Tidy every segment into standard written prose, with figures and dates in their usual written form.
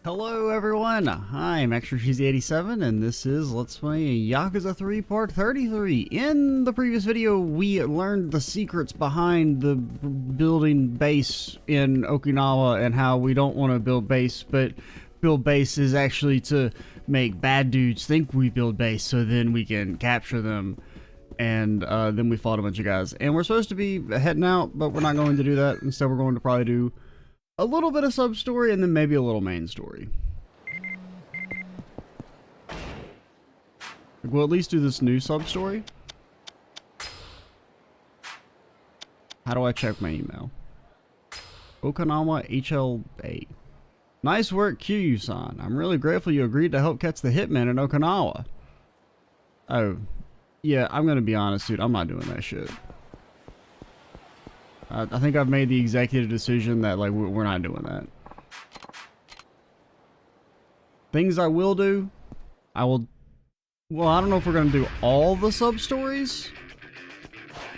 Hello everyone, I'm ExtraCheesy87 and this is Let's Play Yakuza 3 Part 33. In the previous video we learned the secrets behind the building base in Okinawa and how we don't want to build base, but build base is actually to make bad dudes think we build base so then we can capture them. And then we fought a bunch of guys. And we're supposed to be heading out, but we're not going to do that. Instead we're going to probably do a little bit of sub-story and then maybe a little main story. We'll at least do this new sub-story. How do I check my email? Okinawa HLA. Nice work, Kiryu-san. I'm really grateful you agreed to help catch the hitman in Okinawa. Oh, yeah, I'm gonna be honest, dude. I'm not doing that shit. I think I've made the executive decision that, like, we're not doing that. Things I will do, I will... Well, I don't know if we're going to do all the sub-stories,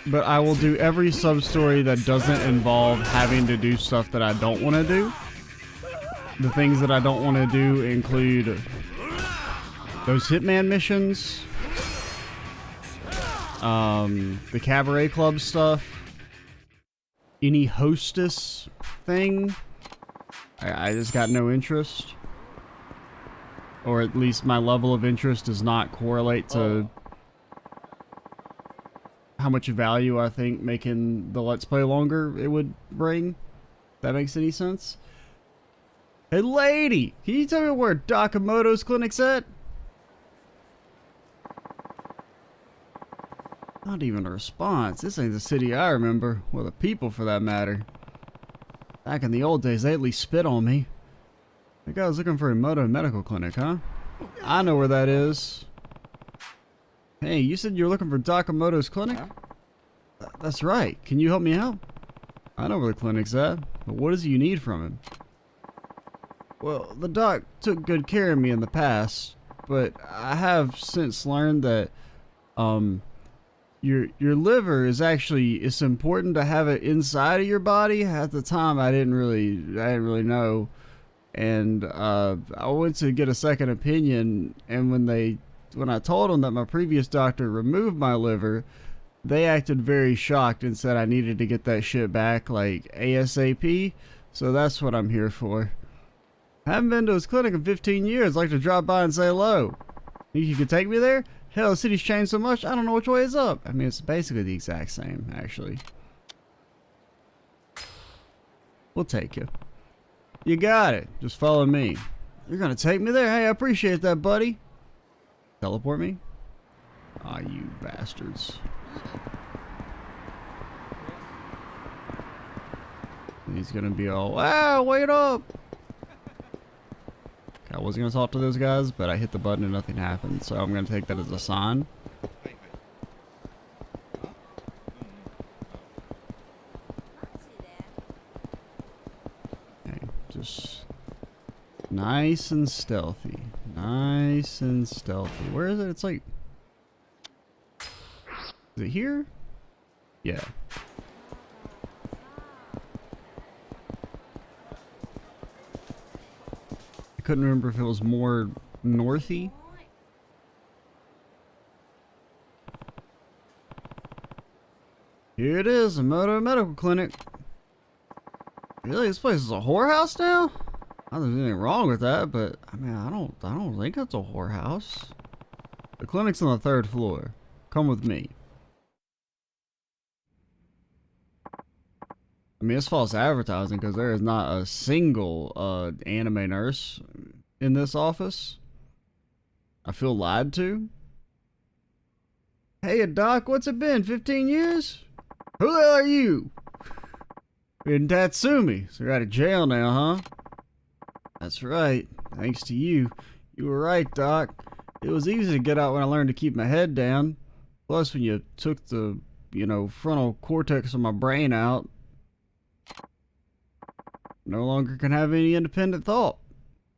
but I will do every sub-story that doesn't involve having to do stuff that I don't want to do. The things that I don't want to do include those Hitman missions, the Cabaret Club stuff, any hostess thing. I just got no interest. Or at least my level of interest does not correlate to how much value I think making the Let's Play longer it would bring. If that makes any sense. Hey lady, can you tell me where Dakamoto's clinic's at? Not even a response. This ain't the city I remember, or the people for that matter. Back in the old days, they at least spit on me. The guy was looking for a Moto medical clinic, huh? I know where that is. Hey, you said you were looking for Dakamoto's clinic? That's right. Can you help me out? I know where the clinic's at, but what does you need from him? Well, the doc took good care of me in the past, but I have since learned that, your liver is actually, it's important to have it inside of your body. At the time, I didn't really know. And I went to get a second opinion, and when I told them that my previous doctor removed my liver, they acted very shocked and said I needed to get that shit back like ASAP. So that's what I'm here for. Haven't been to his clinic in 15 years. I'd like to drop by and say hello. Think you could take me there? Hell, the city's changed so much, I don't know which way is up. I mean, it's basically the exact same, actually. We'll take you. You got it. Just follow me. You're gonna take me there? Hey, I appreciate that, buddy. Teleport me? Ah, you bastards. He's gonna be all, wow, wait up! I was going to talk to those guys, but I hit the button and nothing happened, so I'm going to take that as a sign. Okay, just nice and stealthy. Nice and stealthy. Where is it? It's like... Is it here? Yeah. I couldn't remember if it was more northy. Here it is, a Moto medical clinic. Really, this place is a whorehouse now? Not that there's anything wrong with that, but I mean, I don't think it's a whorehouse. The clinic's on the 3rd floor. Come with me. I mean, it's false advertising because there is not a single anime nurse in this office. I feel lied to. Hey, Doc, what's it been? 15 years? Who the hell are you? In Tatsumi, so you're out of jail now, huh? That's right. Thanks to you. You were right, Doc. It was easy to get out when I learned to keep my head down. Plus, when you took the, frontal cortex of my brain out, no longer can have any independent thought.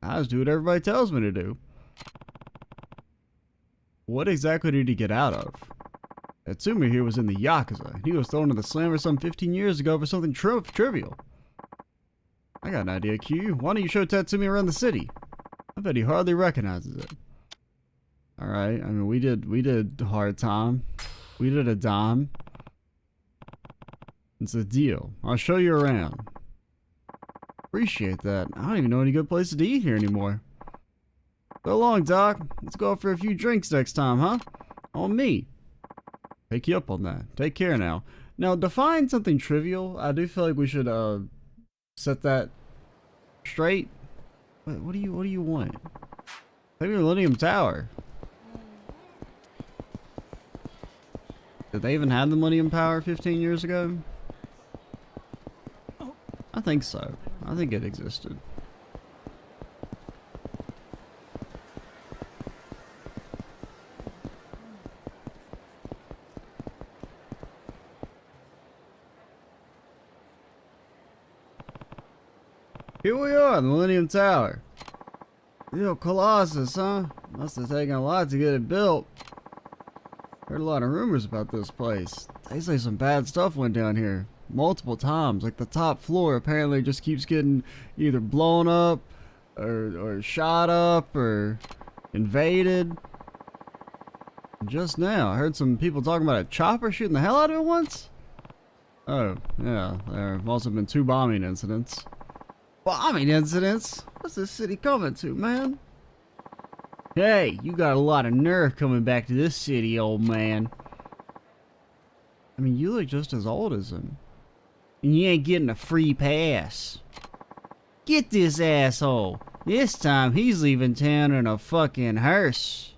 I just do what everybody tells me to do. What exactly did he get out of? Tatsumi here was in the Yakuza, and he was thrown in the slammer some 15 years ago for something trivial. I got an idea, Q. Why don't you show Tatsumi around the city? I bet he hardly recognizes it. Alright, I mean, we did hard time. We did a dime. It's a deal. I'll show you around. Appreciate that. I don't even know any good places to eat here anymore. So long, Doc. Let's go out for a few drinks next time, huh? On me. Take you up on that. Take care now. Now, define something trivial. I do feel like we should set that straight. What do you want? Maybe Millennium Tower. Did they even have the Millennium Tower 15 years ago? I think so. I think it existed. Here we are, the Millennium Tower. Real Colossus, huh? Must have taken a lot to get it built. Heard a lot of rumors about this place. They say some bad stuff went down here multiple times. Like the top floor apparently just keeps getting either blown up or shot up or invaded. Just now, I heard some people talking about a chopper shooting the hell out of it once. Oh, yeah, there have also been 2 bombing incidents. Bombing incidents? What's this city coming to, man? Hey, you got a lot of nerve coming back to this city, old man. I mean, you look just as old as him. And you ain't getting a free pass. Get this asshole. This time he's leaving town in a fucking hearse.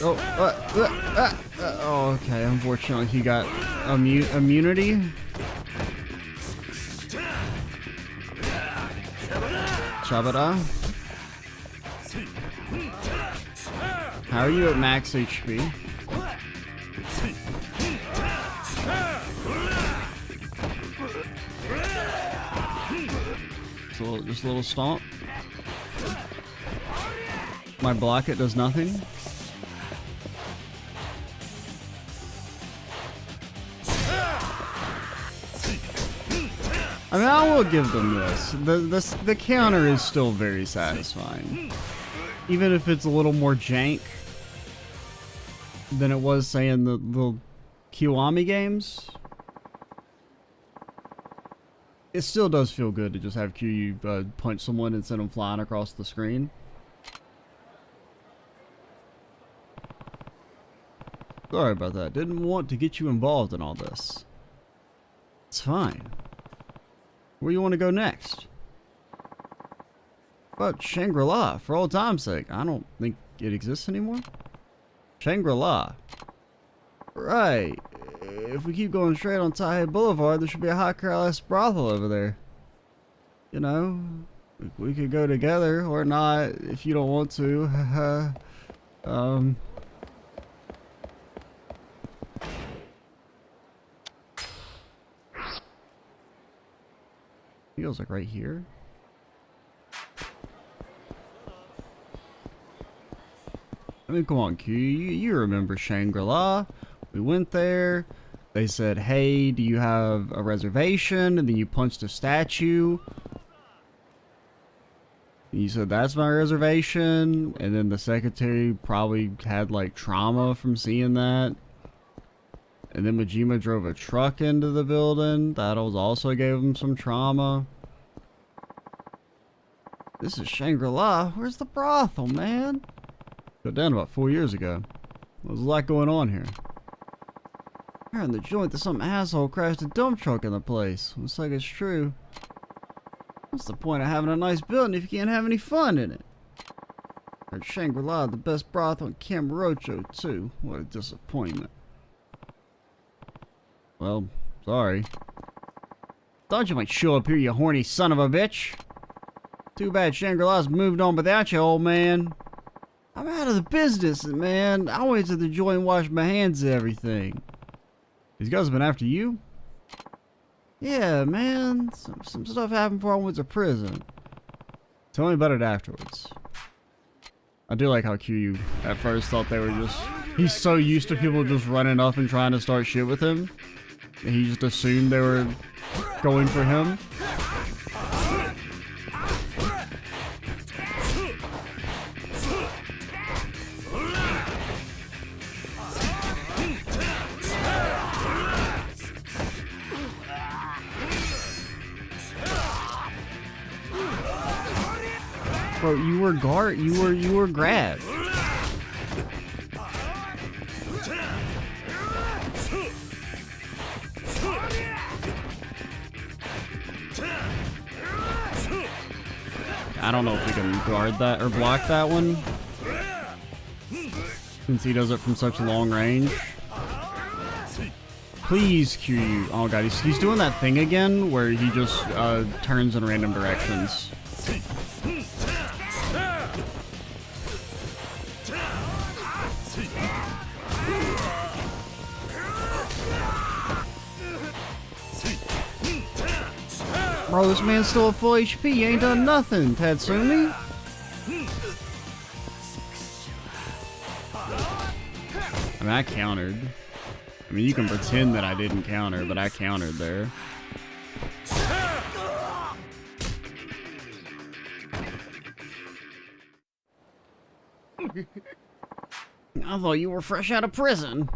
Oh, okay. Unfortunately, he got immunity. Shabada. How are you at max HP? Just a little stomp. My block it does nothing. I mean, I will give them this. The counter is still very satisfying. Even if it's a little more jank than it was, say, in the Kiwami games. It still does feel good to just have Kiryu punch someone and send them flying across the screen. Sorry about that. Didn't want to get you involved in all this. It's fine. Where do you want to go next? But Shangri-La, for old time's sake. I don't think it exists anymore. Shangri-La. Right. If we keep going straight on Taihei Boulevard, there should be a hot crowd brothel over there. You know, we could go together or not if you don't want to. Feels like right here. I mean, come on, Q. You remember Shangri-La? We went there. They said, hey, do you have a reservation? And then you punched a statue. And you said, that's my reservation. And then the secretary probably had like trauma from seeing that. And then Majima drove a truck into the building. That also gave him some trauma. This is Shangri-La. Where's the brothel, man? Got down about 4 years ago. There's a lot going on here. Here in the joint, there's some asshole crashed a dump truck in the place. Looks like it's true. What's the point of having a nice building if you can't have any fun in it? Heard Shangri-La, the best brothel in Kamurocho, too. What a disappointment. Well, sorry. Thought you might show up here, you horny son of a bitch. Too bad Shangri-La's moved on without you, old man. I'm out of the business, man. I went to the joint and washed my hands of everything. These guys have been after you? Yeah, man. Some stuff happened before I went to prison. Tell me about it afterwards. I do like how Q at first thought they were just... He's so used to people just running up and trying to start shit with him. And he just assumed they were going for him. Bro, you were grabbed. I don't know if we can guard that or block that one, since he does it from such long range. Please Q. Oh god, he's doing that thing again where he just turns in random directions. Bro, this man's still at full HP. He ain't done nothing, Tatsumi. I mean, I countered. I mean, you can pretend that I didn't counter, but I countered there. I thought you were fresh out of prison.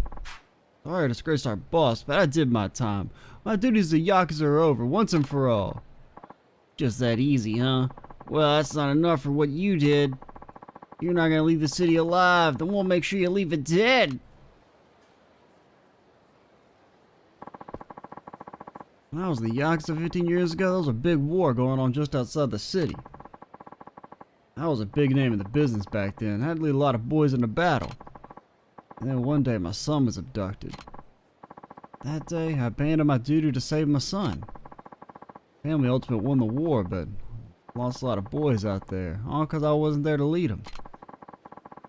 Sorry to disgrace our boss, but I did my time. My duties as a Yakuza are over, once and for all. Just that easy, huh? Well, that's not enough for what you did. You're not gonna leave the city alive, then we'll make sure you leave it dead. When I was the Yakuza 15 years ago, there was a big war going on just outside the city. I was a big name in the business back then. I had to lead a lot of boys into battle. And then one day my son was abducted. That day, I abandoned my duty to save my son. Family ultimately won the war, but lost a lot of boys out there, all because I wasn't there to lead them.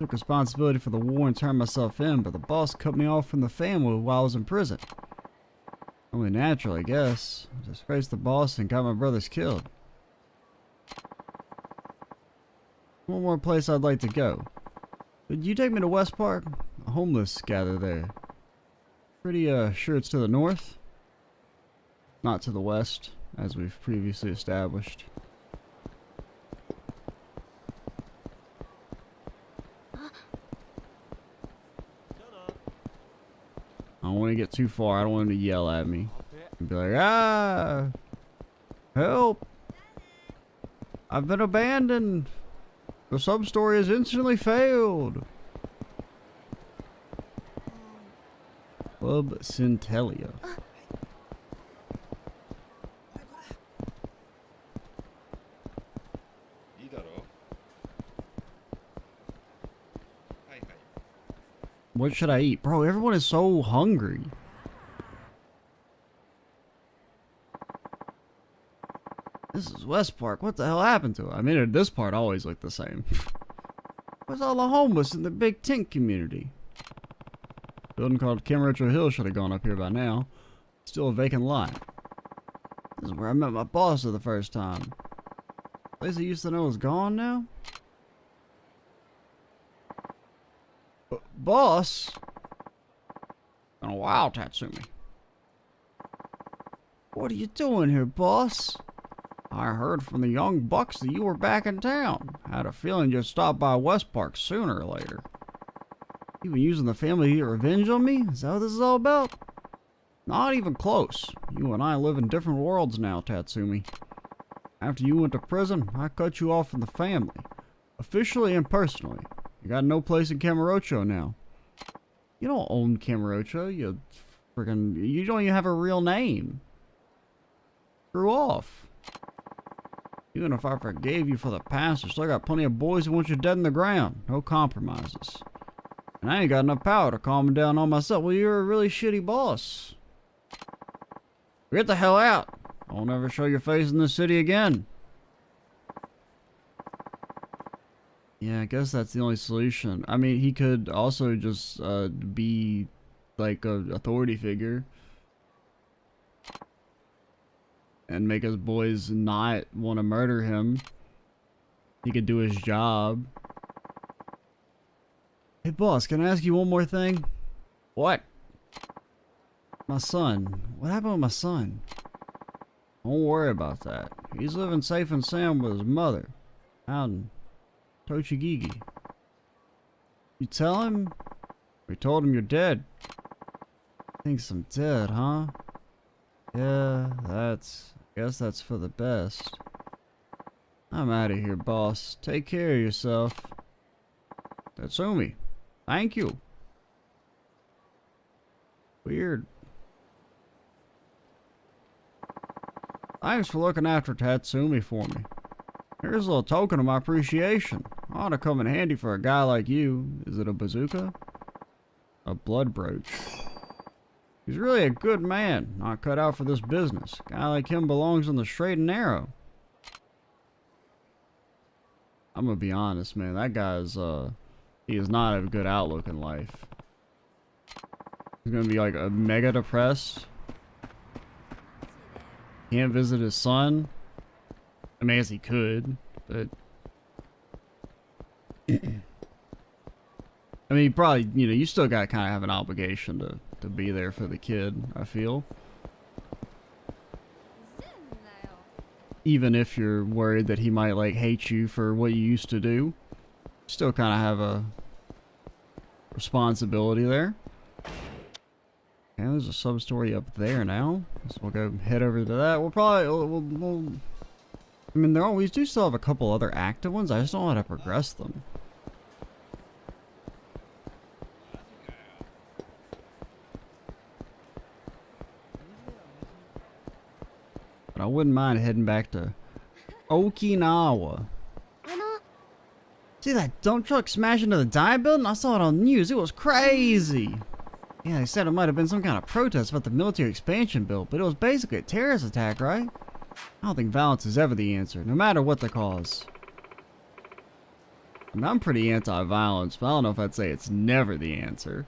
Took responsibility for the war and turned myself in, but the boss cut me off from the family while I was in prison. Only natural, I guess. I disgraced the boss and got my brothers killed. One more place I'd like to go. Could you take me to West Park? The homeless gather there. Pretty sure it's to the north? Not to the west, as we've previously established. I don't want to get too far. I don't want him to yell at me and be like, ah, help. I've been abandoned. The sub-story has instantly failed. Club Centellia. What should I eat? Bro, everyone is so hungry. This is West Park. What the hell happened to it? I mean, this part always looked the same. Where's all the homeless in the big tent community? Building called Kamurocho Hill should have gone up here by now. Still a vacant lot. This is where I met my boss for the first time. Place I used to know is gone now? Boss? Been a while, Tatsumi. What are you doing here, boss? I heard from the young bucks that you were back in town. Had a feeling you'd stop by West Park sooner or later. You been using the family to get revenge on me? Is that what this is all about? Not even close. You and I live in different worlds now, Tatsumi. After you went to prison, I cut you off from the family. Officially and personally. You got no place in Kamurocho now. You don't own Kamurocho, you don't even have a real name. Screw off. Even if I forgave you for the past, I still got plenty of boys who want you dead in the ground. No compromises. And I ain't got enough power to calm them down on myself. Well, you're a really shitty boss. Get the hell out. Don't ever show your face in this city again. Yeah, I guess that's the only solution. I mean, he could also just be like a authority figure and make his boys not want to murder him. He could do his job. Hey boss, can I ask you one more thing? What? My son. What happened with my son? Don't worry about that. He's living safe and sound with his mother. Out in Tochigigi. You tell him? We told him you're dead. Thinks I'm dead, huh? Yeah, I guess that's for the best. I'm out of here, boss. Take care of yourself. Tatsumi, thank you. Weird. Thanks for looking after Tatsumi for me. Here's a little token of my appreciation. Ought to come in handy for a guy like you. Is it a bazooka? A blood brooch. He's really a good man, not cut out for this business. A guy like him belongs on the straight and narrow. I'm gonna be honest, man. That guy's, he does not have a good outlook in life. He's gonna be like a mega depressed. Can't visit his son. I mean, as he could, but I mean, probably, you know, you still got to kind of have an obligation to be there for the kid, I feel. Even if you're worried that he might, like, hate you for what you used to do, you still kind of have a responsibility there. And there's a sub-story up there now. So we'll go head over to that. We'll probably, we'll I mean, we do still have a couple other active ones. I just don't know how to progress them. But I wouldn't mind heading back to Okinawa. See that dump truck smash into the dye building? I saw it on the news. It was crazy. Yeah, they said it might have been some kind of protest about the military expansion bill, but it was basically a terrorist attack, right? I don't think violence is ever the answer, no matter what the cause. I mean, I'm pretty anti-violence, but I don't know if I'd say it's never the answer.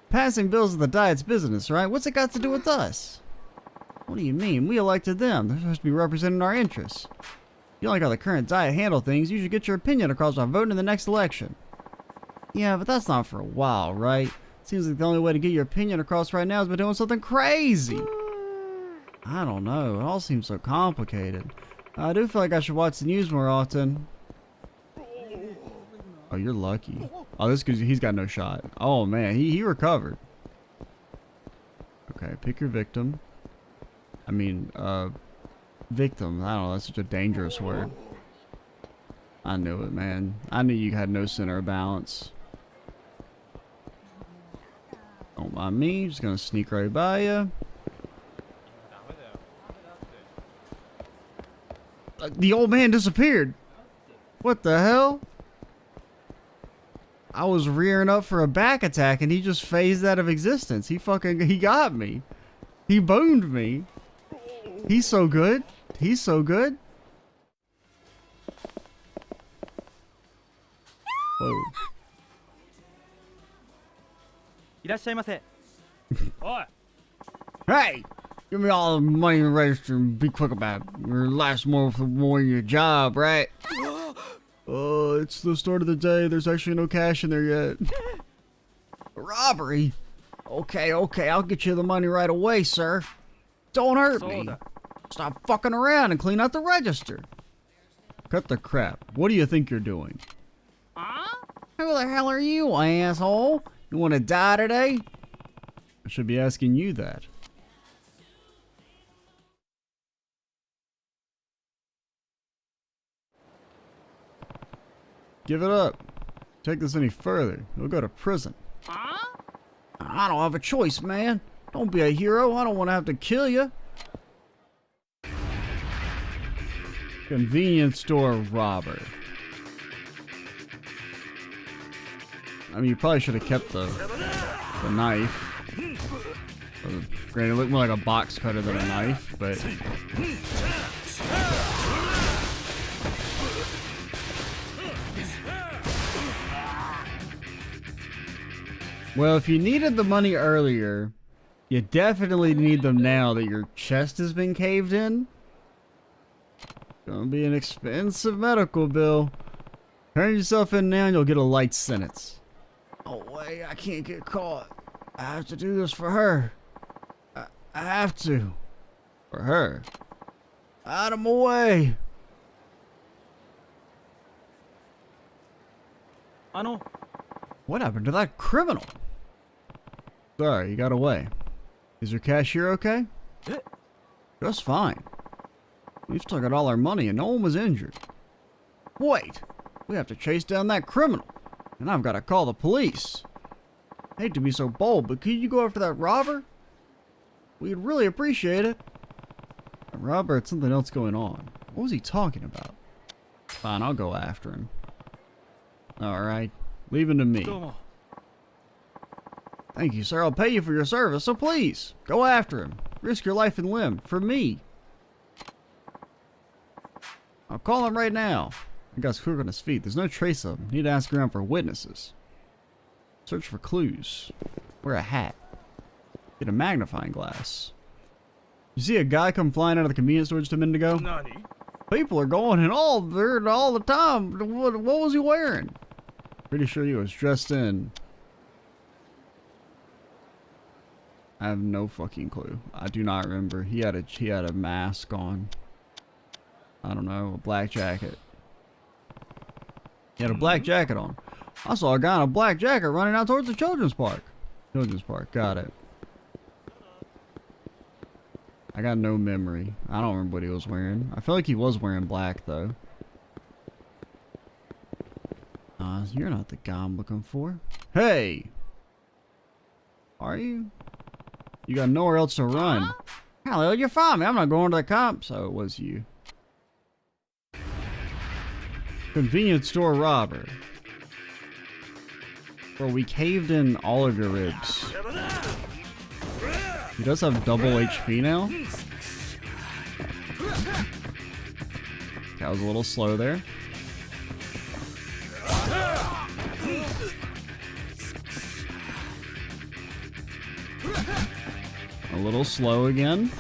Passing bills is the diet's business, right? What's it got to do with us? What do you mean? We elected them. They're supposed to be representing our interests. If you like how the current diet handle things, you should get your opinion across by voting in the next election. Yeah, but that's not for a while, right? Seems like the only way to get your opinion across right now is by doing something crazy. I don't know. It all seems so complicated. I do feel like I should watch the news more often. Oh, you're lucky. Oh, this because he's got no shot. Oh, man. He recovered. Okay, pick your victim. I mean, victim. I don't know. That's such a dangerous word. I knew it, man. I knew you had no center of balance. Don't mind me. Just gonna sneak right by you. The old man disappeared. What the hell? I was rearing up for a back attack and he just phased out of existence. He got me. He boned me. He's so good. He's so good. Whoa. Hey! Give me all the money in the register and be quick about it. Your last more for more in your job, right? It's the start of the day. There's actually no cash in there yet. Robbery? Okay, I'll get you the money right away, sir. Don't hurt me. Stop fucking around and clean out the register. Cut the crap. What do you think you're doing? Who the hell are you, asshole? You want to die today? I should be asking you that. Give it up. Take this any further, you'll go to prison. I don't have a choice, man. Don't be a hero. I don't want to have to kill you. Convenience store robber. I mean, you probably should have kept the knife. Granted, it looked more like a box cutter than a knife, but... Well, if you needed the money earlier, you definitely need them now that your chest has been caved in. Gonna be an expensive medical bill. Turn yourself in now and you'll get a light sentence. No way, I can't get caught. I have to do this for her. I have to. For her. Out of my way. What happened to that criminal? Sorry, he got away. Is your cashier okay? Just fine. We've still got all our money and no one was injured. Wait! We have to chase down that criminal. And I've got to call the police. I hate to be so bold, but could you go after that robber? We'd really appreciate it. A robber had something else going on. What was he talking about? Fine, I'll go after him. Alright, leave him to me. Thank you, sir. I'll pay you for your service, so please, go after him. Risk your life and limb, for me. I'll call him right now. The guy's quick on his feet. There's no trace of him. Need to ask around for witnesses. Search for clues. Wear a hat. Get a magnifying glass. You see a guy come flying out of the convenience store just a minute ago? People are going in all the time. What was he wearing? Pretty sure he was dressed in... I have no fucking clue. I do not remember. He had a mask on. I don't know, a black jacket. He had a black jacket on. I saw a guy in a black jacket running out towards the children's park. Children's park, got it. I got no memory. I don't remember what he was wearing. I feel like he was wearing black though. You're not the guy I'm looking for. Hey! Are you? You got nowhere else to run. Hello, you're fine, man. I'm not going to the cops. So it was you. Convenience store robber. Bro, we caved in all of your ribs. He does have double HP now. That was a little slow there. A little slow again.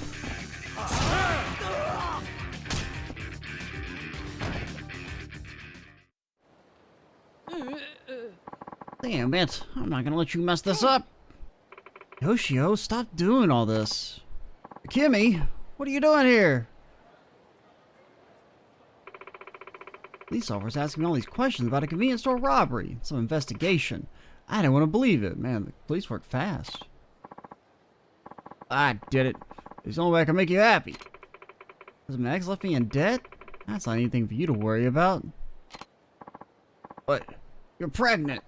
Damn it, I'm not gonna let you mess this up. Yoshio, stop doing all this. Kimmy, what are you doing here? Police officers asking me all these questions about a convenience store robbery. Some investigation. I didn't want to believe it. Man, the police work fast. I did it. There's the only way I can make you happy. Because Max left me in debt? That's not anything for you to worry about. But you're pregnant.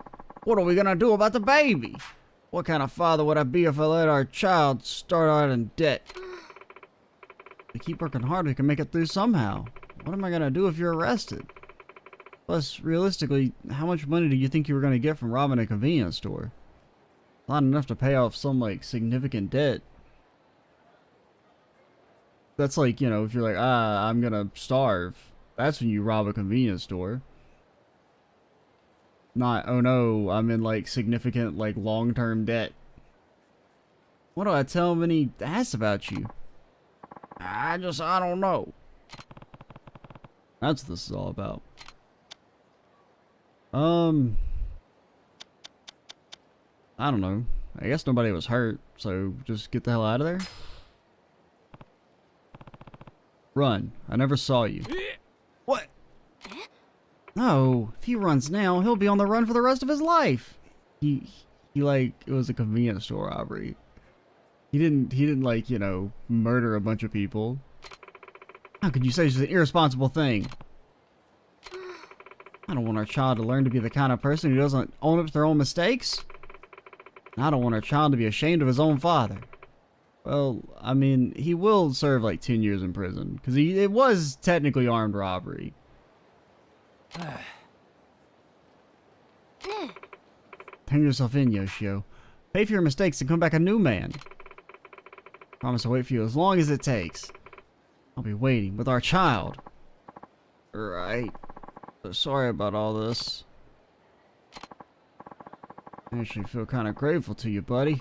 What are we gonna do about the baby? What kind of father would I be if I let our child start out in debt? We keep working hard, we can make it through somehow. What am I gonna do if you're arrested? Plus, realistically, how much money do you think you were gonna get from robbing a convenience store? Not enough to pay off some, like, significant debt. That's like, you know, if you're like, I'm gonna starve. That's when you rob a convenience store. Not, oh no, I'm in, like, significant, like, long-term debt. What do I tell him when he asks about you? I don't know. That's what this is all about. I don't know. I guess nobody was hurt, so just get the hell out of there. Run. I never saw you. What? No, if he runs now, he'll be on the run for the rest of his life. He like, it was a convenience store robbery. He didn't like, you know, murder a bunch of people. How could you say it's an irresponsible thing? I don't want our child to learn to be the kind of person who doesn't own up to their own mistakes. I don't want our child to be ashamed of his own father. Well, I mean, he will serve like 10 years in prison, because it was technically armed robbery. Turn yourself in, Yoshio. Pay for your mistakes and come back a new man. Promise to wait for you as long as it takes. I'll be waiting with our child. Right. So sorry about all this. I actually feel kind of grateful to you, buddy.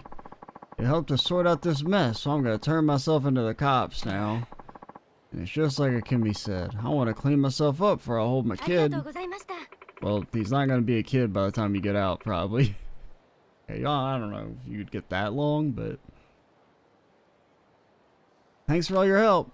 You helped us sort out this mess, so I'm gonna turn myself into the cops now. And it's just like Akemi said. I want to clean myself up before I hold my kid. Well, he's not gonna be a kid by the time you get out, probably. Okay, y'all, I don't know if you'd get that long, but thanks for all your help.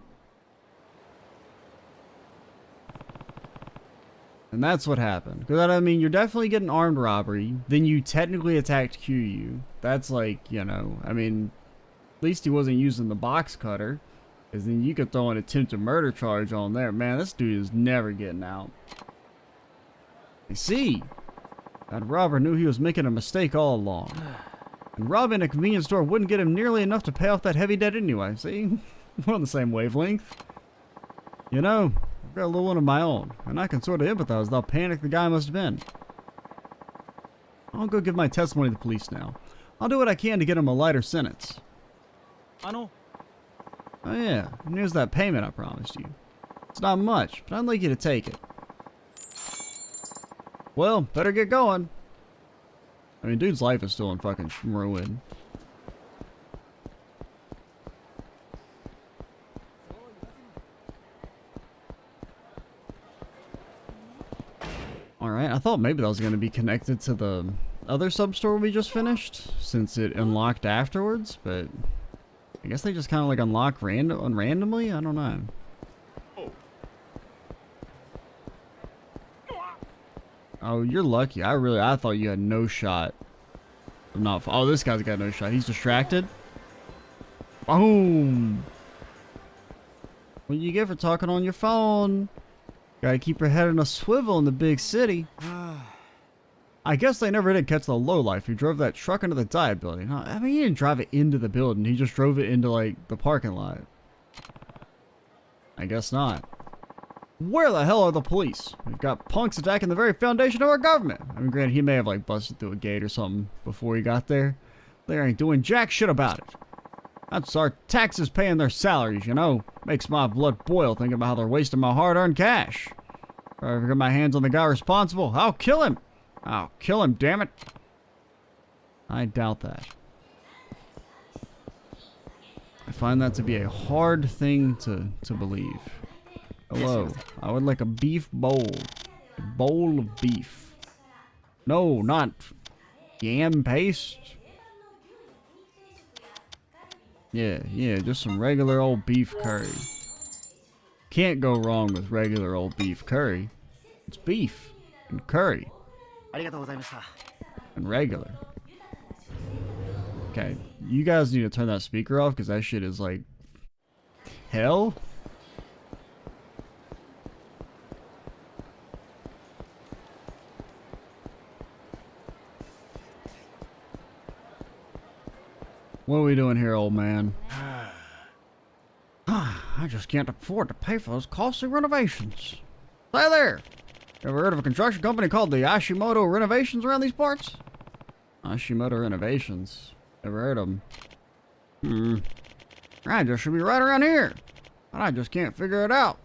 And that's what happened. Because, I mean, you're definitely getting armed robbery. Then you technically attacked QU. That's like, you know, I mean, at least he wasn't using the box cutter. Because then you could throw an attempted murder charge on there. Man, this dude is never getting out. I see. That robber knew he was making a mistake all along. And robbing a convenience store wouldn't get him nearly enough to pay off that heavy debt anyway. See? We're on the same wavelength. You know, I've got a little one of my own, and I can sort of empathize with how panicked the guy must have been. I'll go give my testimony to the police now. I'll do what I can to get him a lighter sentence. Oh yeah, and here's that payment I promised you. It's not much, but I'd like you to take it. Well, better get going. I mean, dude's life is still in fucking ruin. Alright, I thought maybe that was going to be connected to the other sub-store we just finished, since it unlocked afterwards, but I guess they just kind of like unlock randomly? I don't know. Oh, you're lucky. I thought you had no shot. I'm not. Oh, this guy's got no shot. He's distracted. Boom. What you get for talking on your phone? Gotta keep your head in a swivel in the big city. I guess they never did catch the lowlife who drove that truck into the diet building. Huh? I mean, he didn't drive it into the building. He just drove it into, like, the parking lot. I guess not. Where the hell are the police? We've got punks attacking the very foundation of our government. I mean, granted, he may have, like, busted through a gate or something before he got there. They ain't doing jack shit about it. That's our taxes paying their salaries, you know? Makes my blood boil thinking about how they're wasting my hard-earned cash. If I ever get my hands on the guy responsible, I'll kill him. I'll kill him, damn it. I doubt that. I find that to be a hard thing to believe. Hello. I would like a beef bowl. A bowl of beef. No, not yam paste. Yeah, just some regular old beef curry. Can't go wrong with regular old beef curry. It's beef and curry. And regular. Okay, you guys need to turn that speaker off because that shit is like hell. What are we doing here, old man? I just can't afford to pay for those costly renovations. Stay there! Ever heard of a construction company called the Hashimoto Renovations around these parts? Hashimoto Renovations. Never heard of them. I just should be right around here. But I just can't figure it out.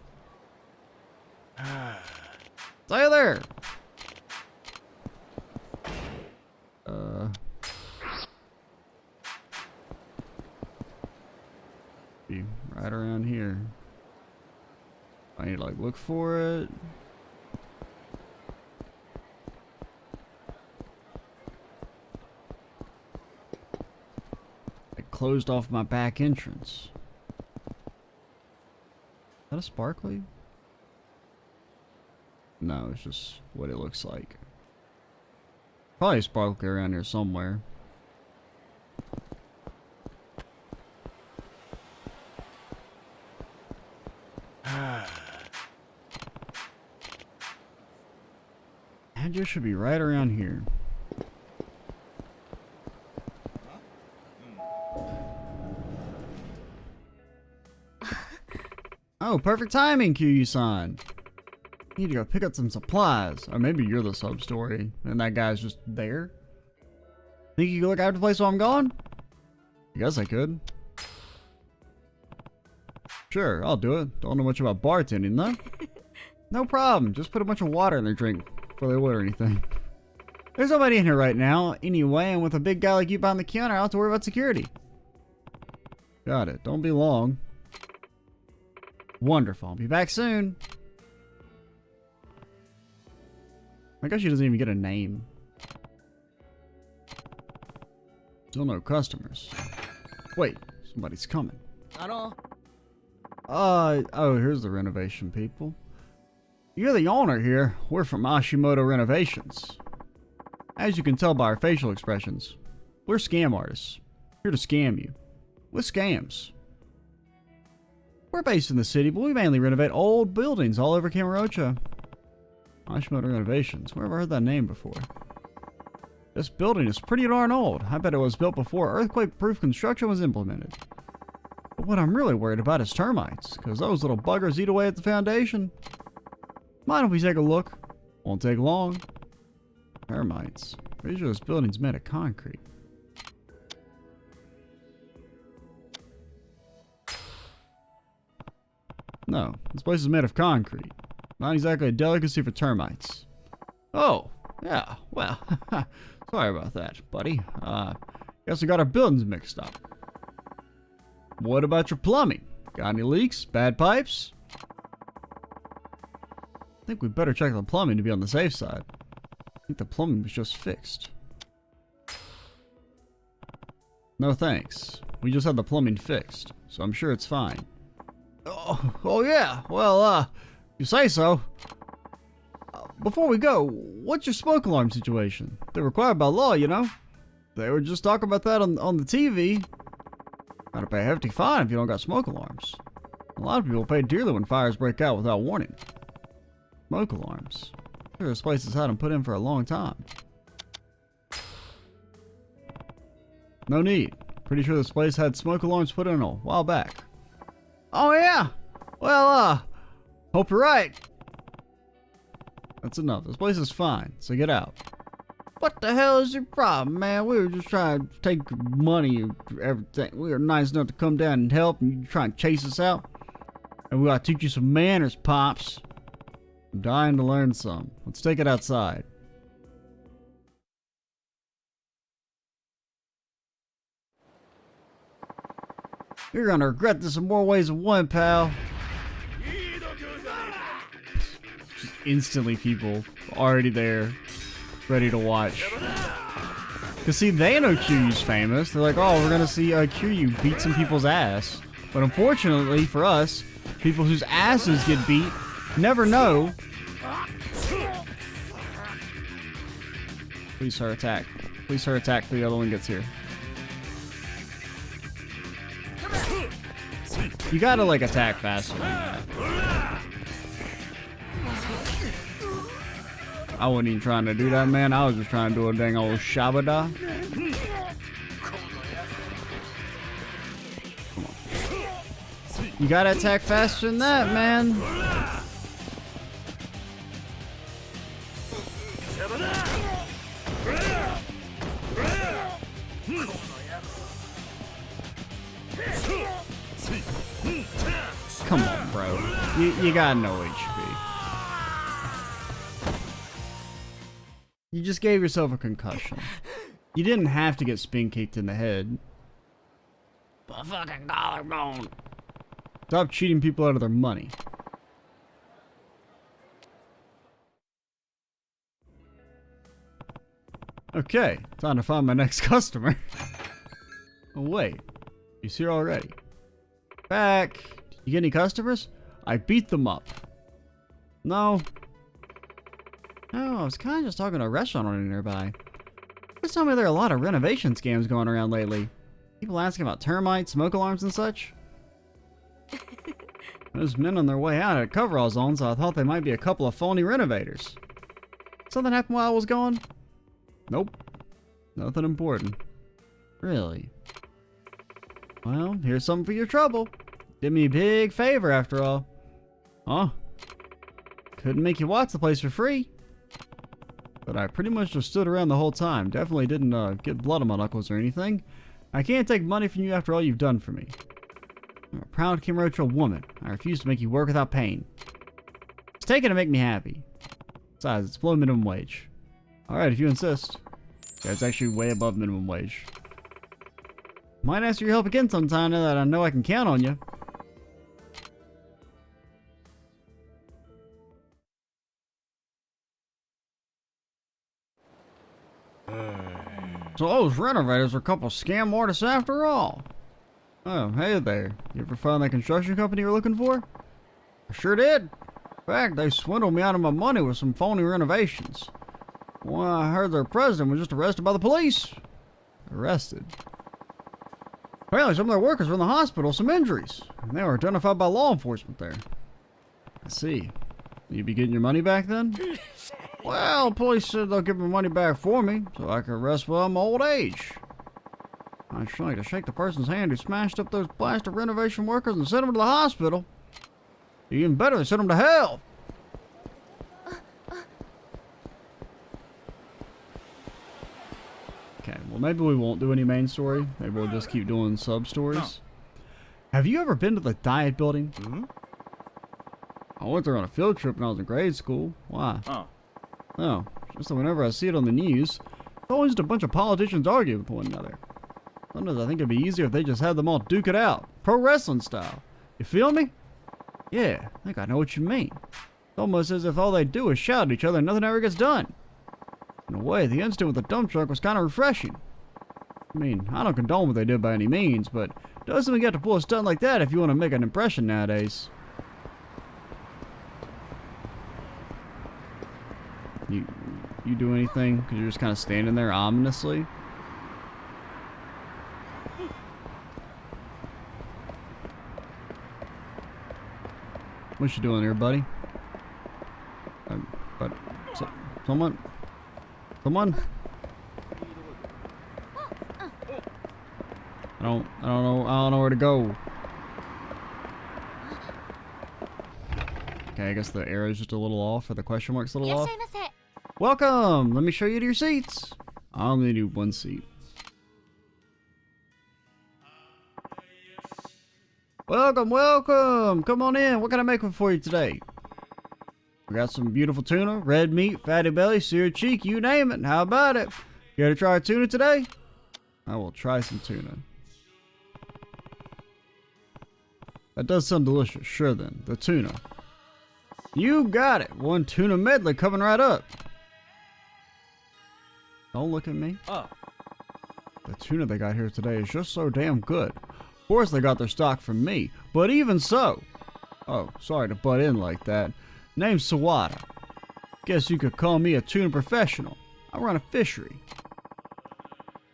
Stay there! Be right around here. I need to like look for it. I closed off my back entrance. Is that a sparkly? No, it's just what it looks like. Probably a sparkly around here somewhere. Address should be right around here. Oh, perfect timing, QU-san. Need to go pick up some supplies. Or maybe you're the sub-story and that guy's just there. Think you can look after the place while I'm gone? I guess I could. Sure, I'll do it. Don't know much about bartending, though. No problem. Just put a bunch of water in their drink before they order anything. There's nobody in here right now, anyway, and with a big guy like you behind the counter, I don't have to worry about security. Got it. Don't be long. Wonderful. I'll be back soon. I guess she doesn't even get a name. Still no customers. Wait, somebody's coming. Hello? Oh, here's the renovation people. You're the owner here. We're from Ashimoto Renovations. As you can tell by our facial expressions, we're scam artists. Here to scam you. With scams. We're based in the city, but we mainly renovate old buildings all over Kamurocho. Ashimoto Renovations. Where have I heard that name before? This building is pretty darn old. I bet it was built before earthquake-proof construction was implemented. But what I'm really worried about is termites, because those little buggers eat away at the foundation. Mind if we take a look? Won't take long. Termites. Pretty sure this building's made of concrete. No, this place is made of concrete. Not exactly a delicacy for termites. Oh, yeah, well, sorry about that, buddy. Guess we got our buildings mixed up. What about your plumbing? Got any leaks? Bad pipes? I think we'd better check the plumbing to be on the safe side. I think the plumbing was just fixed. No thanks. We just had the plumbing fixed, so I'm sure it's fine. Oh yeah, well, you say so. Before we go, what's your smoke alarm situation? They're required by law, you know? They were just talking about that on the TV. Gotta pay a hefty fine if you don't got smoke alarms. A lot of people pay dearly when fires break out without warning. Smoke alarms. I'm sure this place has had them put in for a long time. No need. Pretty sure this place had smoke alarms put in a while back. Oh yeah? Well, hope you're right. That's enough. This place is fine, so get out. What the hell is your problem, man? We were just trying to take money and everything. We were nice enough to come down and help, and you trying to chase us out? And we gotta teach you some manners, Pops. I'm dying to learn some. Let's take it outside. You're gonna regret this in more ways than one, pal. Just instantly people already there, ready to watch. Cause see, they know Kiryu's famous. They're like, oh, we're gonna see Kiryu beat some people's ass. But unfortunately for us, people whose asses get beat never know. Please her attack. Please her attack before the other one gets here. You gotta like attack faster than that. I wasn't even trying to do that, man. I was just trying to do a dang old shabada. Come on. You gotta attack faster than that, man. Come on, bro. You got no HP. You just gave yourself a concussion. You didn't have to get spin kicked in the head. My fucking collarbone. Stop cheating people out of their money. Okay, time to find my next customer. Oh wait, he's here already. Back. You get any customers? I beat them up. No. No, I was kind of just talking to a restaurant owner nearby. Just told me there are a lot of renovation scams going around lately. People asking about termites, smoke alarms, and such. Those men on their way out had coveralls on, so I thought they might be a couple of phony renovators. Something happened while I was gone? Nope. Nothing important. Really? Well, here's something for your trouble. Did me a big favor after all. Huh? Couldn't make you watch the place for free. But I pretty much just stood around the whole time. Definitely didn't get blood on my knuckles or anything. I can't take money from you after all you've done for me. I'm a proud Kamurocho woman. I refuse to make you work without pain. It's taken to make me happy. Besides, it's below minimum wage. Alright, if you insist. Yeah, it's actually way above minimum wage. Might ask for your help again sometime now that I know I can count on you. So those renovators are a couple scam artists after all. Oh, hey there. You ever find that construction company you were looking for? I sure did. In fact, they swindled me out of my money with some phony renovations. Well, I heard their president was just arrested by the police. Arrested? Apparently some of their workers were in the hospital with some injuries, and they were identified by law enforcement there. I see. You be getting your money back then? Well, police said they'll give my money back for me, so I can rest well in my old age. I'd sure like to shake the person's hand who smashed up those blasted renovation workers and sent them to the hospital. Even better, they sent them to hell. Okay, well maybe we won't do any main story. Maybe we'll just keep doing sub-stories. Have you ever been to the Diet Building? Mm-hmm. I went there on a field trip when I was in grade school. Why? Oh, just that whenever I see it on the news, it's always just a bunch of politicians arguing with one another. Sometimes I think it'd be easier if they just had them all duke it out, pro wrestling style. You feel me? Yeah, I think I know what you mean. It's almost as if all they do is shout at each other and nothing ever gets done. In a way, the incident with the dump truck was kind of refreshing. I mean, I don't condone what they did by any means, but it doesn't even get to pull a stunt like that if you want to make an impression nowadays. You do anything? Because you're just kind of standing there ominously? What you doing here, buddy? Someone? I don't know where to go. Okay, I guess the arrow's just a little off, or the question mark's a little off. Welcome! Let me show you to your seats. I only need one seat. Welcome, welcome! Come on in. What can I make for you today? We got some beautiful tuna, red meat, fatty belly, seared cheek, you name it. How about it? You ready to try tuna today? I will try some tuna. That does sound delicious. Sure then, the tuna. You got it. One tuna medley coming right up. Don't look at me. Oh. The tuna they got here today is just so damn good. Of course they got their stock from me, but even so. Oh, sorry to butt in like that. Name's Sawada. Guess you could call me a tuna professional. I run a fishery.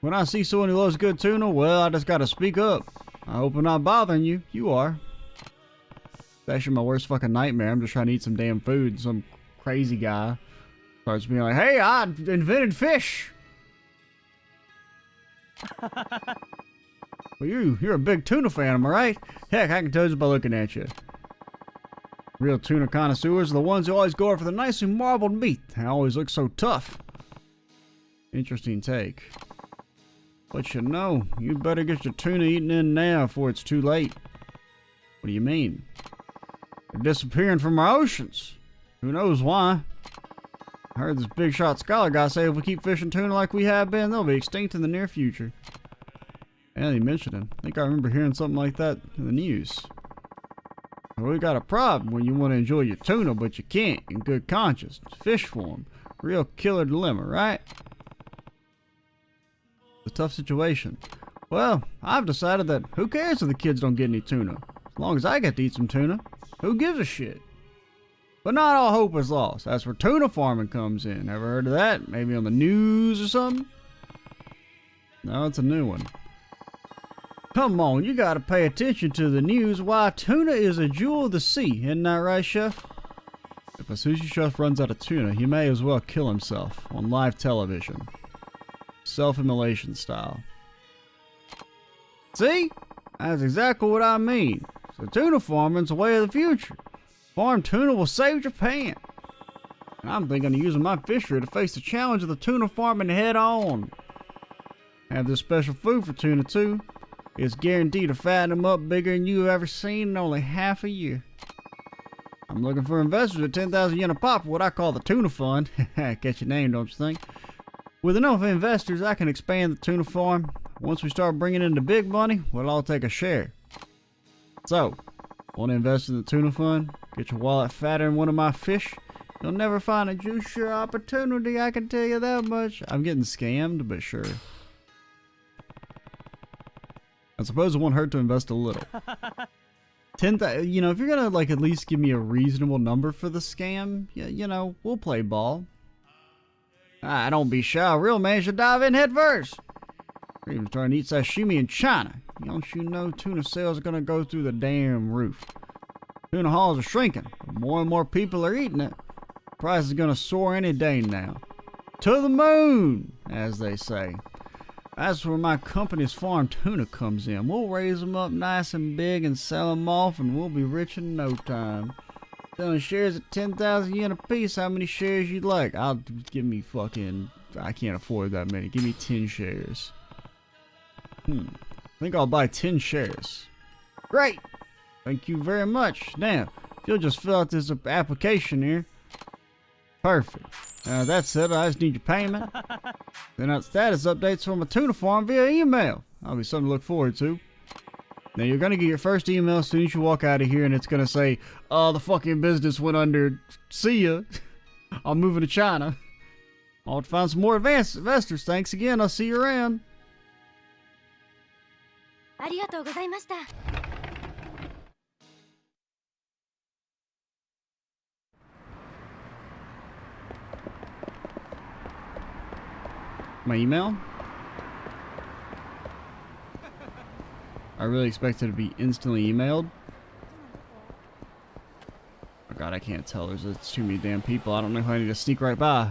When I see someone who loves good tuna, well, I just gotta speak up. I hope I'm not bothering you. You are. It's actually my worst fucking nightmare. I'm just trying to eat some damn food and some crazy guy starts being like, hey, I invented fish. Well, you're a big tuna fan, am I right? Heck, I can tell just by looking at you. Real tuna connoisseurs are the ones who always go for the nicely marbled meat. They always look so tough. Interesting take. But you know, you better get your tuna eaten in now before it's too late. What do you mean? They're disappearing from our oceans. Who knows why? I heard this big shot scholar guy say if we keep fishing tuna like we have been, they'll be extinct in the near future. And he mentioned it. I think I remember hearing something like that in the news. Well, we got a problem when you want to enjoy your tuna, but you can't in good conscience. Fish form. Real killer dilemma, right? It's a tough situation. Well, I've decided that who cares if the kids don't get any tuna? As long as I get to eat some tuna, who gives a shit? But not all hope is lost. That's where tuna farming comes in. Ever heard of that? Maybe on the news or something? No, it's a new one. Come on, you gotta pay attention to the news. Why, tuna is a jewel of the sea, isn't that right, chef? If a sushi chef runs out of tuna, he may as well kill himself on live television. Self-immolation style. See? That's exactly what I mean. So tuna farming's the way of the future. Farm tuna will save Japan. And I'm thinking of using my fishery to face the challenge of the tuna farming head on. Have this special food for tuna too. It's guaranteed to fatten them up bigger than you've ever seen in only half a year. I'm looking for investors at 10,000 yen a pop for what I call the tuna fund. Catch your name, don't you think? With enough investors, I can expand the tuna farm. Once we start bringing in the big money, we'll all take a share. So, want to invest in the tuna fund? Get your wallet fatter than one of my fish? You'll never find a juicier opportunity, I can tell you that much. I'm getting scammed, but sure. I suppose it won't hurt to invest a little. 10,000, you know, if you're gonna like at least give me a reasonable number for the scam, yeah, you know, we'll play ball. Ah, don't be shy. A real man should dive in head first. We're even trying to eat sashimi in China. Don't you know tuna sales are gonna go through the damn roof? Tuna hauls are shrinking, but more and more people are eating it. Price is gonna soar any day now. To the moon, as they say. That's where my company's farm tuna comes in. We'll raise them up nice and big and sell them off, and we'll be rich in no time. Selling shares at 10,000 yen a piece. How many shares you'd like? Give me fucking. I can't afford that many. Give me 10 shares. I think I'll buy 10 shares. Great. Thank you very much. Now, if you'll just fill out this application here. Perfect. That's it. I just need your payment. Then out status updates from a tuna farm via email. That'll be something to look forward to. Now you're gonna get your first email as soon as you walk out of here, and it's gonna say, "Oh, the fucking business went under. See ya. I'm moving to China. I'll have to find some more advanced investors. Thanks again. I'll see you around." My email? I really expected it to be instantly emailed. Oh god, I can't tell. There's too many damn people. I don't know if I need to sneak right by.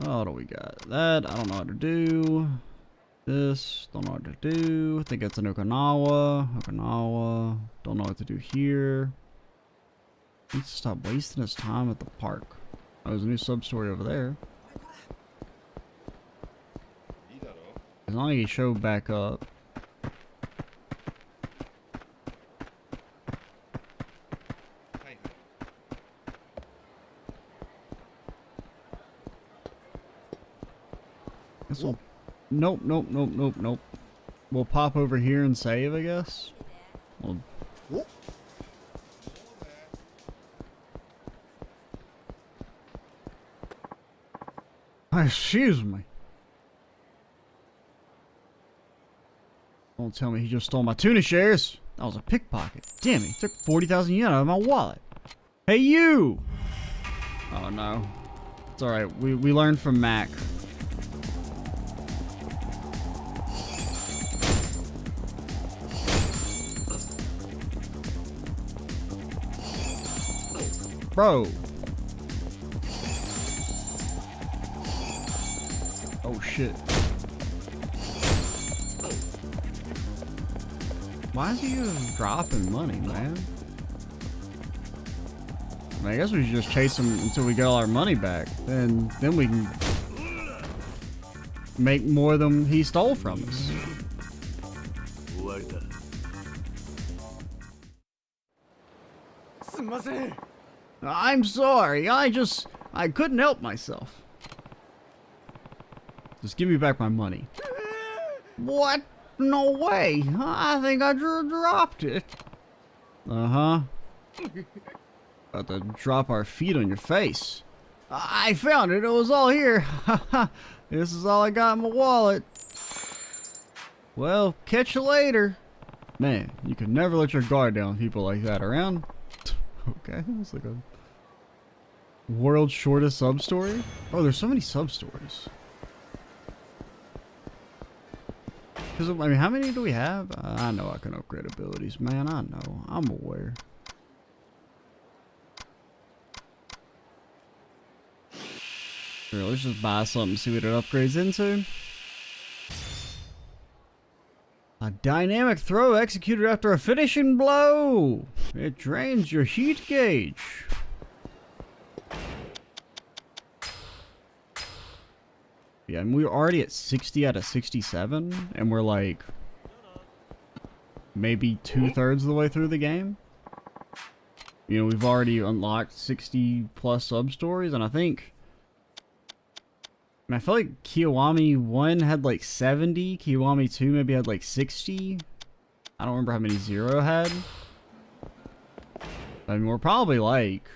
Oh, what do we got? That, I don't know how to do. This, don't know what to do. I think it's in Okinawa. Okinawa. Don't know what to do here. Needs to stop wasting his time at the park. Oh, there's a new sub-story over there. As long as he showed back up. This will. Nope, nope, nope, nope, nope. We'll pop over here and save, I guess. We'll. Excuse me. Don't tell me he just stole my tuna shares. That was a pickpocket. Damn, he took 40,000 yen out of my wallet. Hey, you! Oh, no. It's alright. We learned from Mac. Bro. Oh, shit. Why is he just dropping money, man? I guess we should just chase him until we get all our money back. Then we can make more than he stole from us. I'm sorry. I couldn't help myself. Just give me back my money. What? No way. I think I dropped it. Uh-huh. About to drop our feet on your face. I found it. It was all here. This is all I got in my wallet. Well, catch you later. Man, you can never let your guard down with people like that around. Okay, it's like a world's shortest sub-story. Oh, there's so many sub-stories. Because, I mean, how many do we have? I know I can upgrade abilities, man. I know. I'm aware. Here, let's just buy something, see what it upgrades into. A dynamic throw executed after a finishing blow. It drains your heat gauge. Yeah, and we're already at 60 out of 67, and we're like maybe 2/3 of the way through the game. You know, we've already unlocked 60 plus sub-stories, and I feel like Kiwami 1 had like 70, Kiwami 2 maybe had like 60. I don't remember how many 0 had. I mean, we're probably like,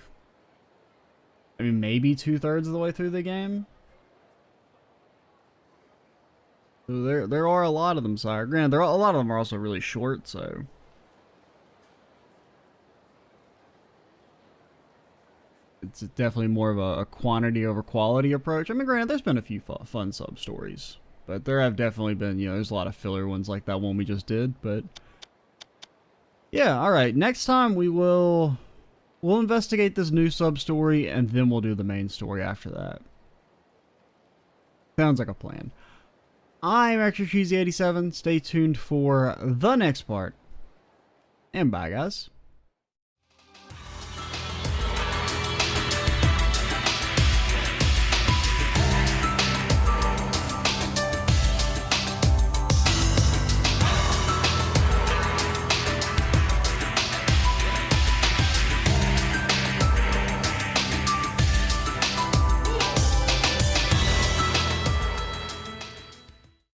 maybe 2/3 of the way through the game. So there are a lot of them, sire. Granted, a lot of them are also really short, so it's definitely more of a quantity over quality approach. I mean, granted, there's been a few fun sub stories, but there have definitely been, there's a lot of filler ones like that one we just did. But yeah, all right. Next time we'll investigate this new sub story, and then we'll do the main story after that. Sounds like a plan. I'm Extra Cheesy 87. Stay tuned for the next part. And bye, guys.